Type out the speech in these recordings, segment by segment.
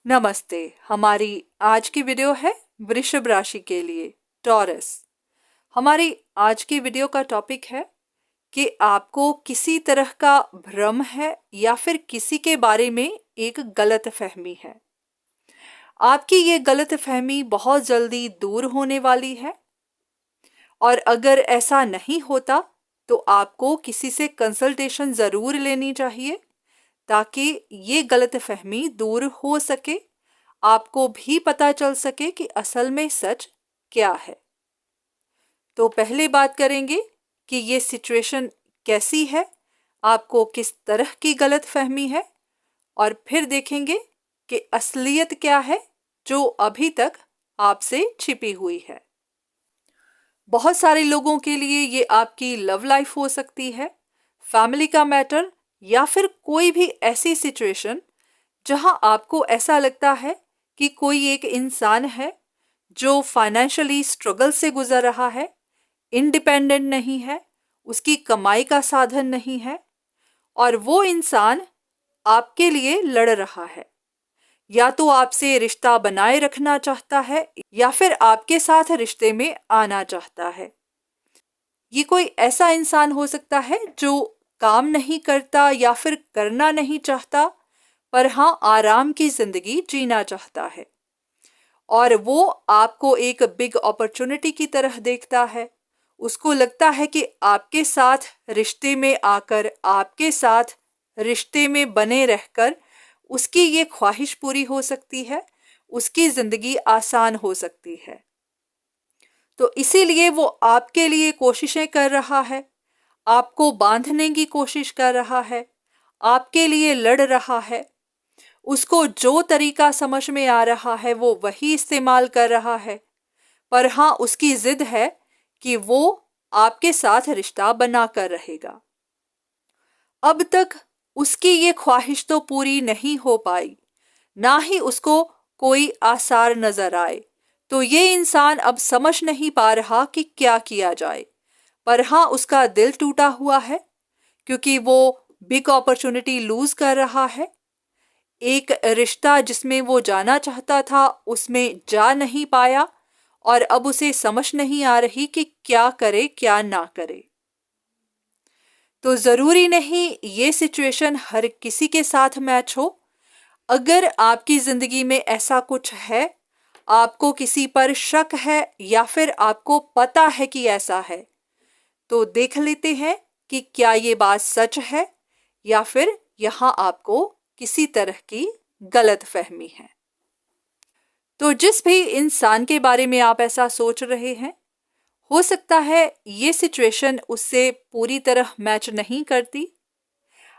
नमस्ते। हमारी आज की वीडियो है वृषभ राशि के लिए, टॉरस। हमारी आज की वीडियो का टॉपिक है कि आपको किसी तरह का भ्रम है या फिर किसी के बारे में एक गलत फहमी है। आपकी ये गलत फहमी बहुत जल्दी दूर होने वाली है और अगर ऐसा नहीं होता तो आपको किसी से कंसल्टेशन ज़रूर लेनी चाहिए ताकि ये गलतफहमी दूर हो सके, आपको भी पता चल सके कि असल में सच क्या है। तो पहले बात करेंगे कि ये सिचुएशन कैसी है, आपको किस तरह की गलतफहमी है, और फिर देखेंगे कि असलियत क्या है जो अभी तक आपसे छिपी हुई है। बहुत सारे लोगों के लिए ये आपकी लव लाइफ हो सकती है, फैमिली का मैटर, या फिर कोई भी ऐसी सिचुएशन जहां आपको ऐसा लगता है कि कोई एक इंसान है जो फाइनेंशियली स्ट्रगल से गुजर रहा है, इंडिपेंडेंट नहीं है, उसकी कमाई का साधन नहीं है, और वो इंसान आपके लिए लड़ रहा है, या तो आपसे रिश्ता बनाए रखना चाहता है या फिर आपके साथ रिश्ते में आना चाहता है। ये कोई ऐसा इंसान हो सकता है जो काम नहीं करता या फिर करना नहीं चाहता, पर हाँ आराम की जिंदगी जीना चाहता है, और वो आपको एक बिग अपॉर्चुनिटी की तरह देखता है। उसको लगता है कि आपके साथ रिश्ते में आकर, आपके साथ रिश्ते में बने रहकर उसकी ये ख्वाहिश पूरी हो सकती है, उसकी जिंदगी आसान हो सकती है। तो इसीलिए वो आपके लिए कोशिशें कर रहा है, आपको बांधने की कोशिश कर रहा है, आपके लिए लड़ रहा है। उसको जो तरीका समझ में आ रहा है वो वही इस्तेमाल कर रहा है, पर हाँ उसकी जिद है कि वो आपके साथ रिश्ता बनाकर रहेगा। अब तक उसकी ये ख्वाहिश तो पूरी नहीं हो पाई, ना ही उसको कोई आसार नजर आए, तो ये इंसान अब समझ नहीं पा रहा कि क्या किया जाए। पर हाँ उसका दिल टूटा हुआ है क्योंकि वो बिग अपॉर्चुनिटी लूज कर रहा है। एक रिश्ता जिसमें वो जाना चाहता था उसमें जा नहीं पाया, और अब उसे समझ नहीं आ रही कि क्या करे क्या ना करे। तो जरूरी नहीं ये सिचुएशन हर किसी के साथ मैच हो। अगर आपकी जिंदगी में ऐसा कुछ है, आपको किसी पर शक है या फिर आपको पता है कि ऐसा है, तो देख लेते हैं कि क्या ये बात सच है या फिर यहाँ आपको किसी तरह की गलत फहमी है। तो जिस भी इंसान के बारे में आप ऐसा सोच रहे हैं, हो सकता है ये सिचुएशन उससे पूरी तरह मैच नहीं करती।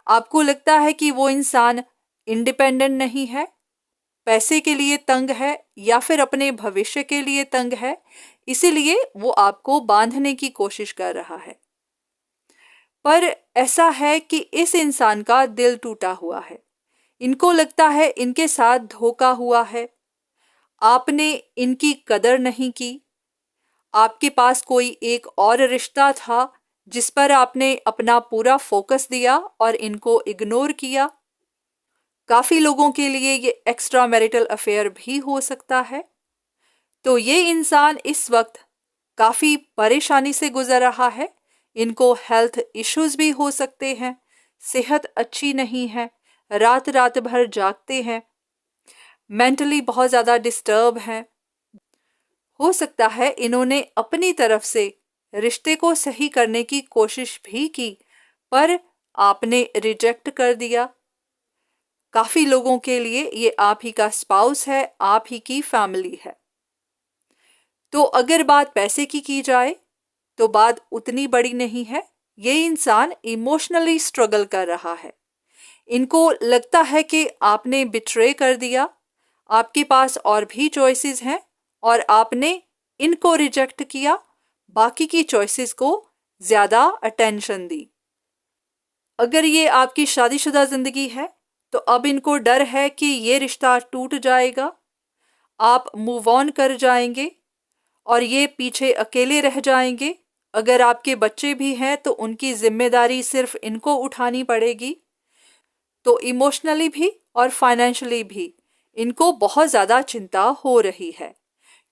आपको लगता है कि वो इंसान इंडिपेंडेंट नहीं है, पैसे के लिए तंग है या फिर अपने भविष्य के लिए तंग है, इसीलिए वो आपको बांधने की कोशिश कर रहा है। पर ऐसा है कि इस इंसान का दिल टूटा हुआ है, इनको लगता है इनके साथ धोखा हुआ है, आपने इनकी कदर नहीं की। आपके पास कोई एक और रिश्ता था जिस पर आपने अपना पूरा फोकस दिया और इनको इग्नोर किया। काफी लोगों के लिए ये एक्स्ट्रा मैरिटल अफेयर भी हो सकता है। तो ये इंसान इस वक्त काफी परेशानी से गुजर रहा है, इनको हेल्थ इश्यूज भी हो सकते हैं, सेहत अच्छी नहीं है, रात रात भर जागते हैं, मेंटली बहुत ज़्यादा डिस्टर्ब हैं। हो सकता है इन्होंने अपनी तरफ से रिश्ते को सही करने की कोशिश भी की, पर आपने रिजेक्ट कर दिया। काफ़ी लोगों के लिए ये आप ही का स्पाउस है, आप ही की फैमिली है। तो अगर बात पैसे की जाए तो बात उतनी बड़ी नहीं है। ये इंसान इमोशनली स्ट्रगल कर रहा है, इनको लगता है कि आपने बिट्रे कर दिया, आपके पास और भी चॉइसेस हैं और आपने इनको रिजेक्ट किया, बाकी की चॉइसेस को ज़्यादा अटेंशन दी। अगर ये आपकी शादीशुदा ज़िंदगी है तो अब इनको डर है कि ये रिश्ता टूट जाएगा, आप मूव ऑन कर जाएंगे और ये पीछे अकेले रह जाएंगे। अगर आपके बच्चे भी हैं तो उनकी जिम्मेदारी सिर्फ इनको उठानी पड़ेगी। तो इमोशनली भी और फाइनेंशियली भी इनको बहुत ज़्यादा चिंता हो रही है,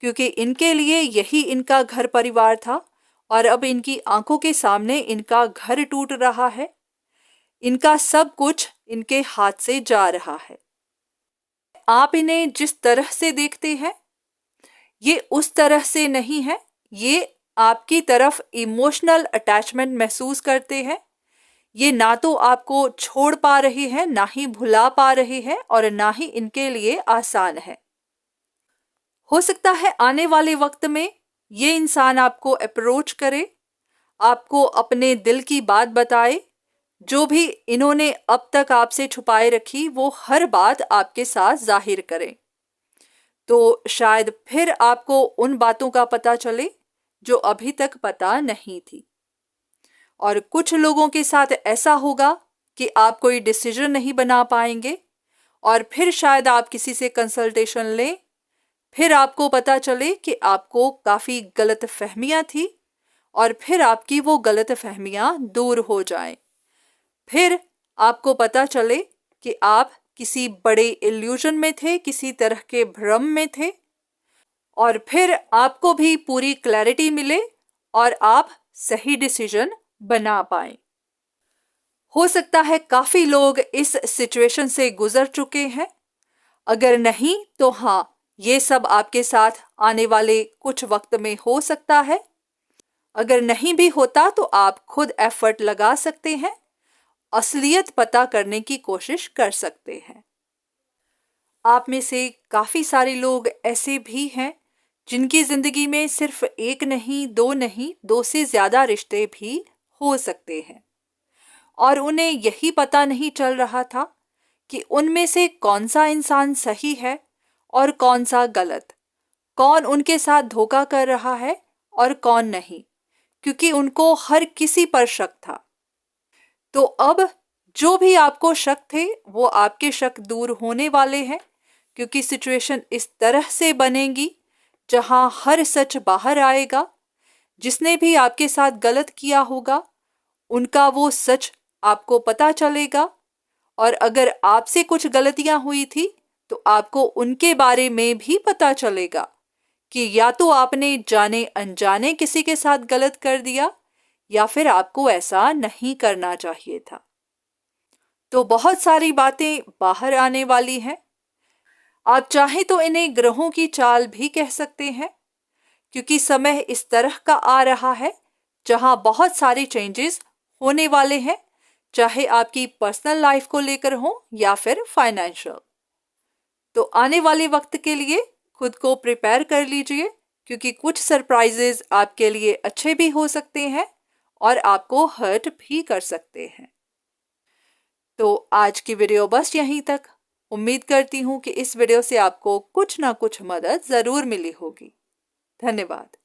क्योंकि इनके लिए यही इनका घर परिवार था और अब इनकी आंखों के सामने इनका घर टूट रहा है। इनका सब कुछ इनके हाथ से जा रहा है। आप इन्हें जिस तरह से देखते हैं ये उस तरह से नहीं है। ये आपकी तरफ इमोशनल अटैचमेंट महसूस करते हैं। ये ना तो आपको छोड़ पा रहे हैं, ना ही भुला पा रहे हैं और ना ही इनके लिए आसान है। हो सकता है आने वाले वक्त में ये इंसान आपको अप्रोच करे, आपको अपने दिल की बात बताए। जो भी इन्होंने अब तक आपसे छुपाए रखी वो हर बात आपके साथ जाहिर करें। तो शायद फिर आपको उन बातों का पता चले जो अभी तक पता नहीं थी। और कुछ लोगों के साथ ऐसा होगा कि आप कोई डिसीजन नहीं बना पाएंगे और फिर शायद आप किसी से कंसल्टेशन लें, फिर आपको पता चले कि आपको काफ़ी गलत फहमियाँ थी और फिर आपकी वो गलत फहमियाँ दूर हो जाएं। फिर आपको पता चले कि आप किसी बड़े इल्यूजन में थे, किसी तरह के भ्रम में थे और फिर आपको भी पूरी क्लैरिटी मिले और आप सही डिसीजन बना पाए। हो सकता है काफ़ी लोग इस सिचुएशन से गुजर चुके हैं। अगर नहीं तो हाँ, ये सब आपके साथ आने वाले कुछ वक्त में हो सकता है। अगर नहीं भी होता तो आप खुद एफर्ट लगा सकते हैं, असलियत पता करने की कोशिश कर सकते हैं। आप में से काफ़ी सारे लोग ऐसे भी हैं जिनकी ज़िंदगी में सिर्फ एक नहीं, दो नहीं, दो से ज़्यादा रिश्ते भी हो सकते हैं और उन्हें यही पता नहीं चल रहा था कि उनमें से कौन सा इंसान सही है और कौन सा गलत, कौन उनके साथ धोखा कर रहा है और कौन नहीं, क्योंकि उनको हर किसी पर शक था। तो अब जो भी आपको शक थे वो आपके शक दूर होने वाले हैं, क्योंकि सिचुएशन इस तरह से बनेगी जहां हर सच बाहर आएगा। जिसने भी आपके साथ गलत किया होगा उनका वो सच आपको पता चलेगा और अगर आपसे कुछ गलतियां हुई थी तो आपको उनके बारे में भी पता चलेगा कि या तो आपने जाने अनजाने किसी के साथ गलत कर दिया या फिर आपको ऐसा नहीं करना चाहिए था। तो बहुत सारी बातें बाहर आने वाली हैं। आप चाहें तो इन्हें ग्रहों की चाल भी कह सकते हैं, क्योंकि समय इस तरह का आ रहा है जहां बहुत सारे चेंजेस होने वाले हैं, चाहे आपकी पर्सनल लाइफ को लेकर हो या फिर फाइनेंशियल। तो आने वाले वक्त के लिए खुद को प्रिपेयर कर लीजिए, क्योंकि कुछ सरप्राइजेज आपके लिए अच्छे भी हो सकते हैं और आपको हर्ट भी कर सकते हैं। तो आज की वीडियो बस यहीं तक। उम्मीद करती हूँ कि इस वीडियो से आपको कुछ ना कुछ मदद ज़रूर मिली होगी। धन्यवाद।